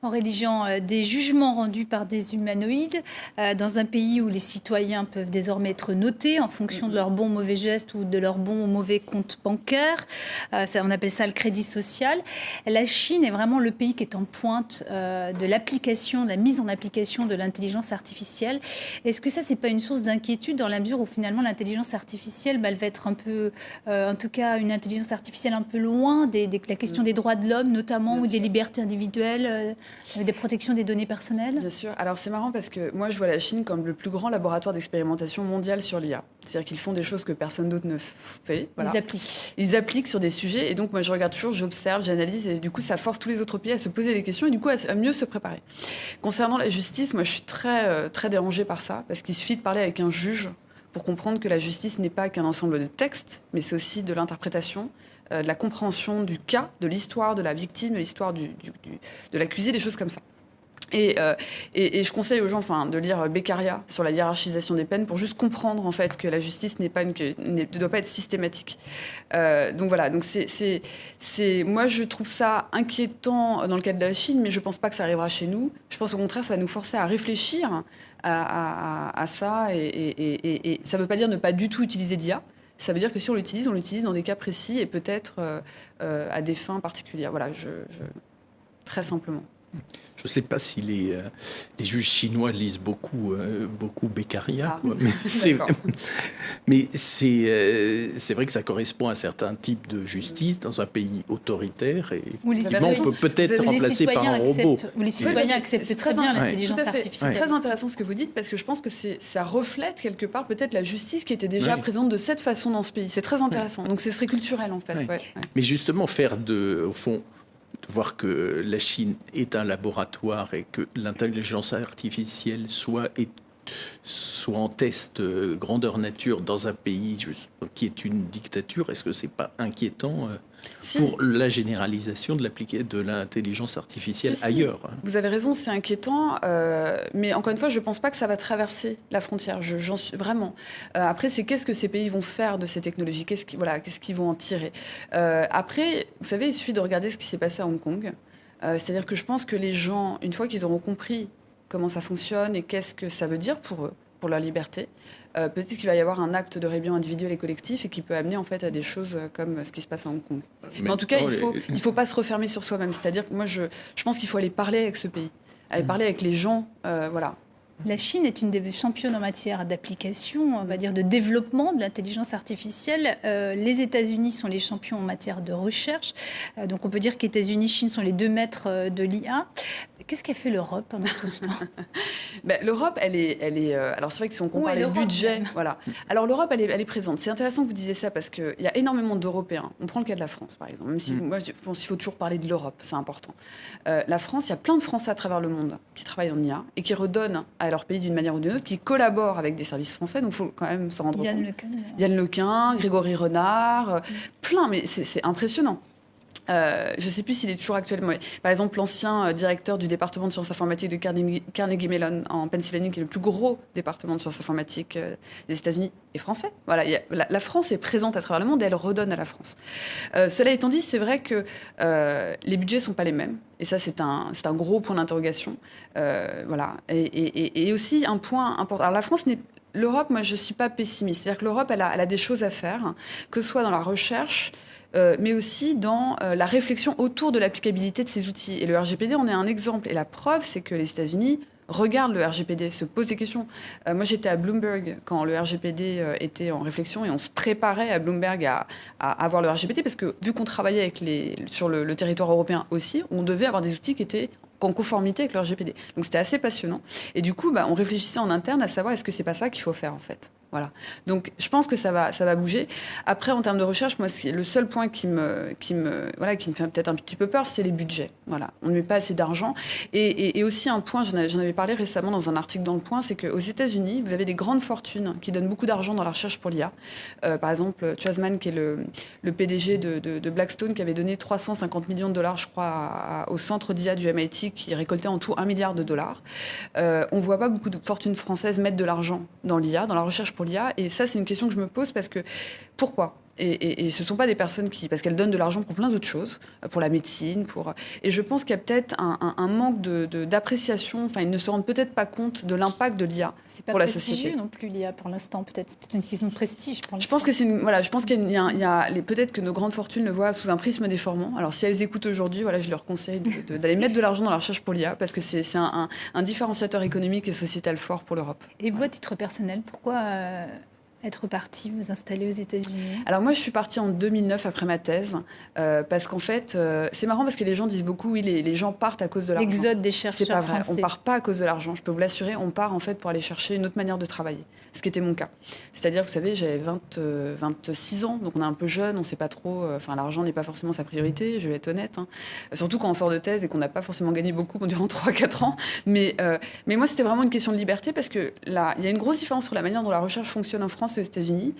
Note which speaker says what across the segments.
Speaker 1: En rédigeant des jugements rendus par des humanoïdes dans un pays où les citoyens peuvent désormais être notés en fonction de leurs bons ou mauvais gestes ou de leurs bons ou mauvais comptes bancaires. On appelle ça le crédit social. La Chine est vraiment le pays qui est en pointe de l'application, de la mise en application de l'intelligence artificielle. Est-ce que ça, c'est pas une source d'inquiétude dans la mesure où finalement l'intelligence artificielle, elle va être un peu, en tout cas une intelligence artificielle un peu loin de la question des droits de l'homme notamment ou des libertés individuelles des protections des données personnelles?
Speaker 2: Bien sûr. Alors c'est marrant parce que moi je vois la Chine comme le plus grand laboratoire d'expérimentation mondiale sur l'IA. C'est-à-dire qu'ils font des choses que personne d'autre ne fait. Voilà.
Speaker 1: Ils appliquent.
Speaker 2: Ils appliquent sur des sujets et donc moi je regarde toujours, j'observe, j'analyse et du coup ça force tous les autres pays à se poser des questions et du coup à mieux se préparer. Concernant la justice, moi je suis très, très dérangée par ça parce qu'il suffit de parler avec un juge pour comprendre que la justice n'est pas qu'un ensemble de textes, mais c'est aussi de l'interprétation, de la compréhension du cas, de l'histoire de la victime, de l'histoire de l'accusé, des choses comme ça. Et je conseille aux gens de lire Beccaria sur la hiérarchisation des peines pour juste comprendre en fait que la justice ne doit pas être systématique. Donc voilà, donc moi je trouve ça inquiétant dans le cas de la Chine, mais je pense pas que ça arrivera chez nous. Je pense au contraire ça va nous forcer à réfléchir à ça et ça veut pas dire ne pas du tout utiliser d'IA. Ça veut dire que si on l'utilise dans des cas précis et peut-être à des fins particulières. Voilà, très simplement.
Speaker 3: Je ne sais pas si les juges chinois lisent beaucoup Beccaria, mais c'est vrai que ça correspond à un certain type de justice dans un pays autoritaire et effectivement, on peut peut-être remplacer par un robot.
Speaker 1: Les citoyens acceptent très bien l'intelligence artificielle.
Speaker 2: C'est très intéressant ce que vous dites parce que je pense que ça reflète quelque part peut-être la justice qui était déjà présente de cette façon dans ce pays. C'est très intéressant. Donc ce serait culturel en fait.
Speaker 3: Mais justement, au fond, de voir que la Chine est un laboratoire et que l'intelligence artificielle soit en test grandeur nature dans un pays qui est une dictature, est-ce que c'est pas inquiétant pour la généralisation de l'intelligence artificielle ailleurs?
Speaker 2: Vous avez raison, c'est inquiétant, mais encore une fois, je ne pense pas que ça va traverser la frontière. J'en suis vraiment. Après, c'est qu'est-ce que ces pays vont faire de ces technologies, qu'est-ce qu'ils vont en tirer. Après, vous savez, il suffit de regarder ce qui s'est passé à Hong Kong. C'est-à-dire que je pense que les gens, une fois qu'ils auront compris comment ça fonctionne et qu'est-ce que ça veut dire pour eux, pour leur liberté, peut-être qu'il va y avoir un acte de rébellion individuel et collectif et qui peut amener en fait à des choses comme ce qui se passe à Hong Kong. Mais en tout cas, il faut pas se refermer sur soi-même. C'est-à-dire que moi, je pense qu'il faut aller parler avec ce pays, aller parler avec les gens, voilà.
Speaker 1: La Chine est une des championnes en matière d'application, on va dire de développement de l'intelligence artificielle. Les États-Unis sont les champions en matière de recherche. Donc on peut dire qu'États-Unis et Chine sont les deux maîtres de l'IA. Qu'est-ce qu'a fait l'Europe pendant tout ce temps?
Speaker 2: L'Europe, elle est alors c'est vrai que si on compare les budgets, voilà. Alors l'Europe, elle est présente. C'est intéressant que vous disiez ça parce qu'il y a énormément d'Européens. On prend le cas de la France, par exemple. Même si moi, je pense qu'il faut toujours parler de l'Europe, c'est important. La France, il y a plein de Français à travers le monde qui travaillent en IA et qui redonnent à leur pays d'une manière ou d'une autre, qui collaborent avec des services français. Donc il faut quand même s'en rendre compte. Yann Lequin, Grégory Renard, plein, mais c'est impressionnant. Je ne sais plus s'il est toujours actuellement. Par exemple, l'ancien directeur du département de sciences informatiques de Carnegie Mellon en Pennsylvanie, qui est le plus gros département de sciences informatiques des États-Unis, est français. Voilà, la France est présente à travers le monde et elle redonne à la France. Cela étant dit, c'est vrai que les budgets ne sont pas les mêmes. Et ça, c'est un gros point d'interrogation. Voilà. Et aussi, un point important. Alors, la France n'est L'Europe, moi, je ne suis pas pessimiste. C'est-à-dire que l'Europe, elle a des choses à faire, que ce soit dans la recherche, mais aussi dans la réflexion autour de l'applicabilité de ces outils. Et le RGPD en est un exemple. Et la preuve, c'est que les États-Unis regardent le RGPD, se posent des questions. Moi, j'étais à Bloomberg quand le RGPD était en réflexion et on se préparait à Bloomberg à avoir le RGPD parce que vu qu'on travaillait sur le territoire européen aussi, on devait avoir des outils qui étaient en conformité avec le RGPD. Donc, c'était assez passionnant. Et du coup, on réfléchissait en interne à savoir est-ce que c'est pas ça qu'il faut faire, en fait. Voilà. Donc, je pense que ça va bouger. Après, en termes de recherche, moi, le seul point qui me fait peut-être un petit peu peur, c'est les budgets. Voilà. On ne met pas assez d'argent. Et aussi, un point, j'en avais parlé récemment dans un article dans Le Point, c'est qu'aux États-Unis, vous avez des grandes fortunes qui donnent beaucoup d'argent dans la recherche pour l'IA. Par exemple, Chasman, qui est le PDG de Blackstone, qui avait donné 350 millions de dollars, je crois, au centre d'IA du MIT, qui récoltait en tout $1 milliard. On ne voit pas beaucoup de fortunes françaises mettre de l'argent dans l'IA, dans la recherche pour l'IA. Et ça, c'est une question que je me pose parce que pourquoi ? Et ce ne sont pas des personnes parce qu'elles donnent de l'argent pour plein d'autres choses, pour la médecine, et je pense qu'il y a peut-être un manque d'appréciation. Enfin, ils ne se rendent peut-être pas compte de l'impact de l'IA pour la société.
Speaker 1: C'est pas prestigieux non plus l'IA pour l'instant. Peut-être c'est peut-être une question de prestige.
Speaker 2: Je pense que je pense qu'il y a peut-être que nos grandes fortunes le voient sous un prisme déformant. Alors si elles écoutent aujourd'hui, je leur conseille d'aller mettre de l'argent dans la recherche pour l'IA parce que c'est un différenciateur économique et sociétal fort pour l'Europe.
Speaker 1: Et vous, à titre personnel, pourquoi être parti, vous installer aux États-Unis?
Speaker 2: Alors moi, je suis partie en 2009 après ma thèse, parce qu'en fait, c'est marrant parce que les gens disent beaucoup, oui, les gens partent à cause de l'argent.
Speaker 1: L'exode des chercheurs
Speaker 2: C'est pas vrai,
Speaker 1: français.
Speaker 2: on part pas à cause de l'argent, je peux vous l'assurer, on part en fait pour aller chercher une autre manière de travailler, ce qui était mon cas. C'est-à-dire, vous savez, j'avais 26 ans, donc on est un peu jeune, on sait pas trop, l'argent n'est pas forcément sa priorité, je vais être honnête, hein. Surtout quand on sort de thèse et qu'on n'a pas forcément gagné beaucoup durant 3-4 ans. Mais moi, c'était vraiment une question de liberté parce que là, il y a une grosse différence sur la manière dont la recherche fonctionne en France et aux États-Unis.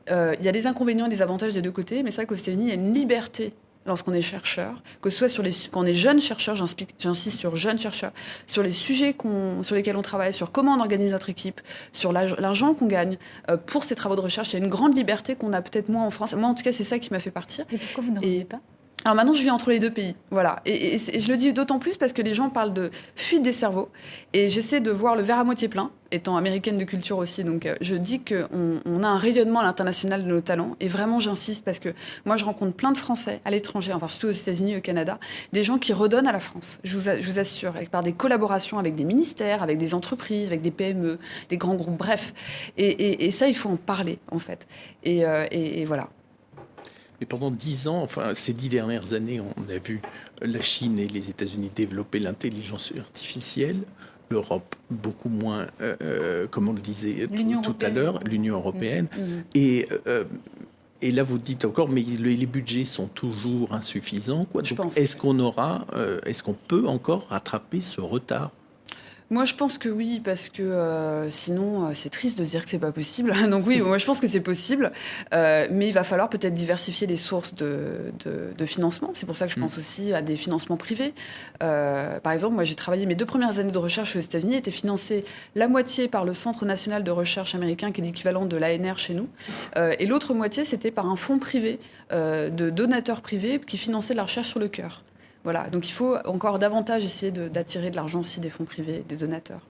Speaker 2: Il y a des inconvénients et des avantages des deux côtés, mais c'est vrai qu'aux États-Unis, il y a une liberté lorsqu'on est chercheur, que ce soit quand on est jeune chercheur, j'insiste sur jeune chercheur, sur les sujets sur lesquels on travaille, sur comment on organise notre équipe, sur l'argent qu'on gagne pour ces travaux de recherche. Il y a une grande liberté qu'on a peut-être moins en France. Moi, en tout cas, c'est ça qui m'a fait partir.
Speaker 1: Et pourquoi vous ne revenez pas ?
Speaker 2: Alors maintenant, je vis entre les deux pays. Voilà. Et je le dis d'autant plus parce que les gens parlent de fuite des cerveaux. Et j'essaie de voir le verre à moitié plein, étant américaine de culture aussi. Donc, je dis qu'on a un rayonnement à l'international de nos talents. Et vraiment, j'insiste parce que moi, je rencontre plein de Français à l'étranger, enfin surtout aux États-Unis, au Canada, des gens qui redonnent à la France, je vous assure, par des collaborations avec des ministères, avec des entreprises, avec des PME, des grands groupes, bref. Et ça, il faut en parler, en fait. Et voilà.
Speaker 3: Mais pendant 10 ans, ces 10 dernières années, on a vu la Chine et les États-Unis développer l'intelligence artificielle, l'Europe beaucoup moins, comme on le disait tout à l'heure, l'Union européenne. Et là, vous dites encore, mais les budgets sont toujours insuffisants, quoi. Donc, est-ce qu'on peut encore rattraper ce retard ?
Speaker 2: Moi, je pense que oui, parce que sinon, c'est triste de dire que c'est pas possible. Donc oui, moi, je pense que c'est possible, mais il va falloir peut-être diversifier les sources de financement. C'est pour ça que je pense aussi à des financements privés. Par exemple, moi, j'ai travaillé mes 2 premières années de recherche aux États-Unis, étaient financées la moitié par le Centre national de recherche américain, qui est l'équivalent de l'ANR chez nous, et l'autre moitié, c'était par un fonds privé de donateurs privés qui finançaient la recherche sur le cœur. Voilà, donc il faut encore davantage essayer d'attirer de l'argent aussi des fonds privés, des donateurs.